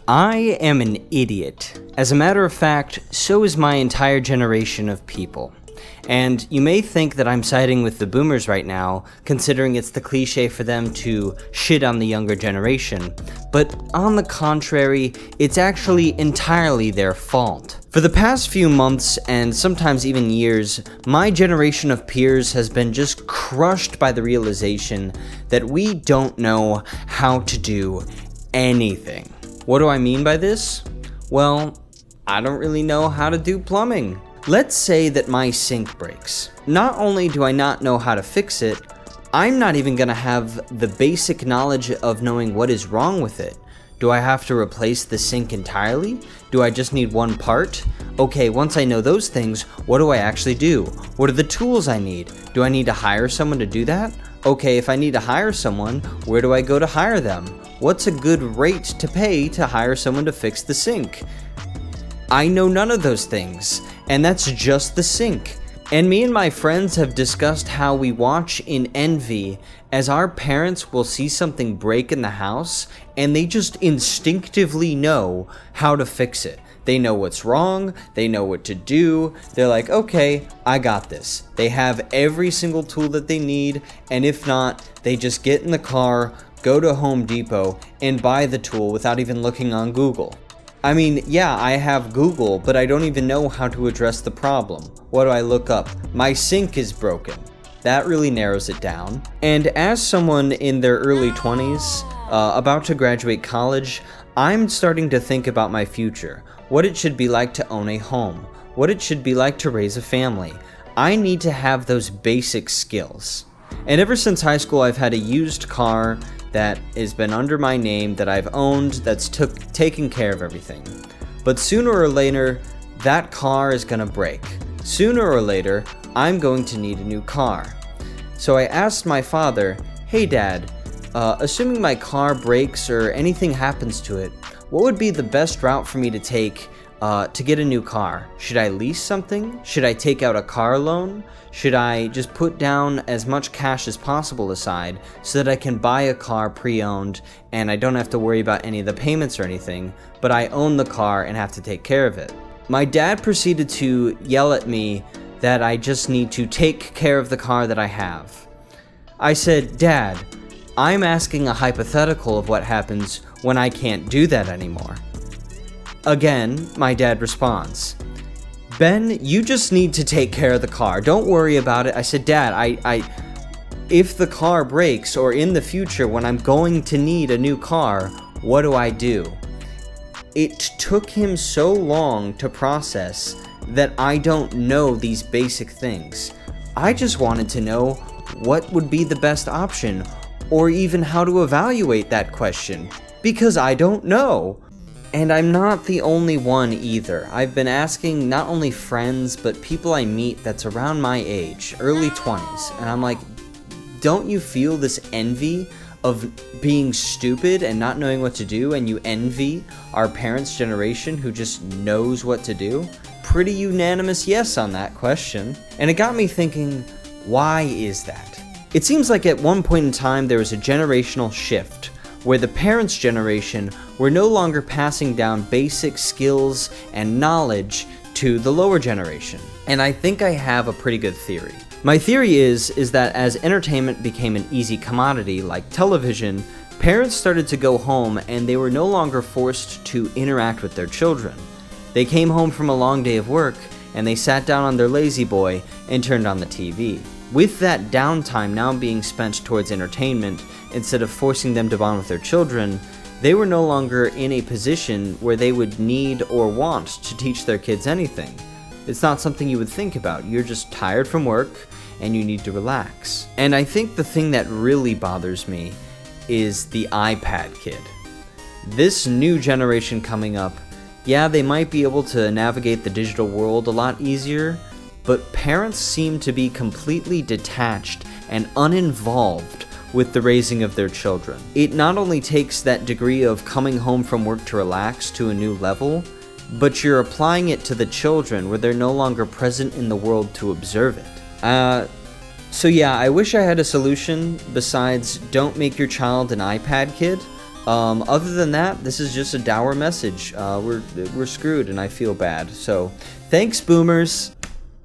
I am an idiot. As a matter of fact, so is my entire generation of people. And you may think that I'm siding with the boomers right now, considering it's the cliche for them to shit on the younger generation, but on the contrary, it's actually entirely their fault. For the past few months, and sometimes even years, my generation of peers has been just crushed by the realization that we don't know how to do anything. What do I mean by this? Well, I don't really know how to do plumbing. Let's say that my sink breaks. Not only do I not know how to fix it, I'm not even gonna have the basic knowledge of knowing what is wrong with it. Do I have to replace the sink entirely? Do I just need one part? Okay, once I know those things, what do I actually do? What are the tools I need? Do I need to hire someone to do that? Okay, if I need to hire someone, where do I go to hire them? What's a good rate to pay to hire someone to fix the sink? I know none of those things, and that's just the sink. And me and my friends have discussed how we watch in envy as our parents will see something break in the house and they just instinctively know how to fix it. They know what's wrong, they know what to do, they're like, okay, I got this. They have every single tool that they need, and if not, they just get in the car, go to Home Depot, and buy the tool without even looking on Google. I mean, yeah, I have Google, but I don't even know how to address the problem. What do I look up? My sink is broken. That really narrows it down. And as someone in their early 20s, about to graduate college, I'm starting to think about my future. What it should be like to own a home. What it should be like to raise a family. I need to have those basic skills. And ever since high school, I've had a used car that has been under my name, that I've owned, that's taken care of everything. But sooner or later, that car is gonna break. Sooner or later, I'm going to need a new car. So I asked my father, hey Dad, assuming my car breaks or anything happens to it, what would be the best route for me to take to get a new car? Should I lease something? Should I take out a car loan? Should I just put down as much cash as possible aside so that I can buy a car pre-owned and I don't have to worry about any of the payments or anything, but I own the car and have to take care of it? My dad proceeded to yell at me that I just need to take care of the car that I have. I said, Dad, I'm asking a hypothetical of what happens when I can't do that anymore. Again, my dad responds, Ben, you just need to take care of the car. Don't worry about it. I said, Dad, if the car breaks or in the future when I'm going to need a new car, what do I do? It took him so long to process that I don't know these basic things. I just wanted to know what would be the best option or even how to evaluate that question because I don't know. And I'm not the only one either. I've been asking not only friends, but people I meet that's around my age, early 20s, and I'm like, don't you feel this envy of being stupid and not knowing what to do, and you envy our parents' generation who just knows what to do? Pretty unanimous yes on that question. And it got me thinking, why is that? It seems like at one point in time there was a generational shift where the parents' generation were no longer passing down basic skills and knowledge to the lower generation. And I think I have a pretty good theory. My theory is that as entertainment became an easy commodity like television, parents started to go home and they were no longer forced to interact with their children. They came home from a long day of work and they sat down on their lazy boy and turned on the TV. With that downtime now being spent towards entertainment, instead of forcing them to bond with their children, they were no longer in a position where they would need or want to teach their kids anything. It's not something you would think about. You're just tired from work and you need to relax. And I think the thing that really bothers me is the iPad kid. This new generation coming up, yeah, they might be able to navigate the digital world a lot easier, but parents seem to be completely detached and uninvolved with the raising of their children. It not only takes that degree of coming home from work to relax to a new level, but you're applying it to the children where they're no longer present in the world to observe it. So yeah, I wish I had a solution besides don't make your child an iPad kid, Other than that, this is just a dour message. We're screwed, and I feel bad. So, thanks, boomers.